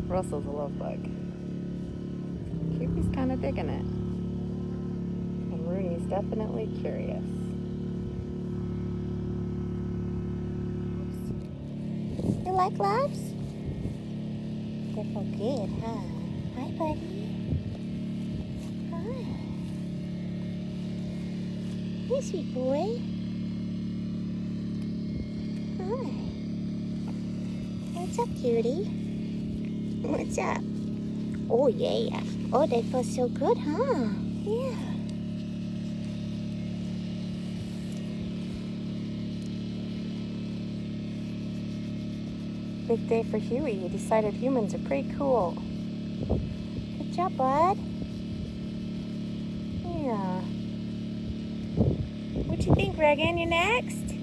Russell's a love bug. Cupie's kind of digging it. And Rooney's definitely curious. You like loves? They feel good, huh? Hi, buddy. Hi. Hey, sweet boy. Hi. What's up, cutie? What's up? Oh, yeah. Oh, they feel so good, huh? Yeah. Big day for Huey. He decided humans are pretty cool. Good job, bud. Yeah. What you think, Regan? You next?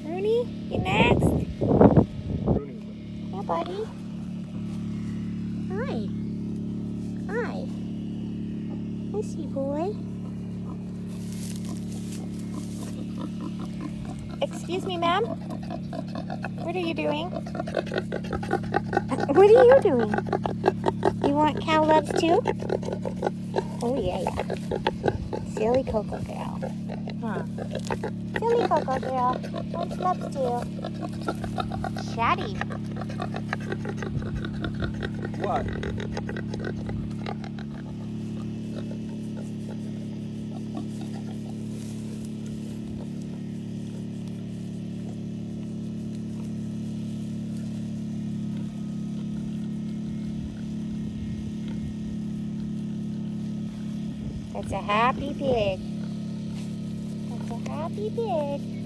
Rooney, you next? Yeah, buddy. Hi. Hi. Hi, sweet boy. Excuse me, ma'am. What are you doing? What are you doing? You want cow loves too? Oh, yeah. Silly Coco girl. Huh. Silly Coco girl. Wants loves too. Chatty. What? That's a happy pig. That's a happy pig.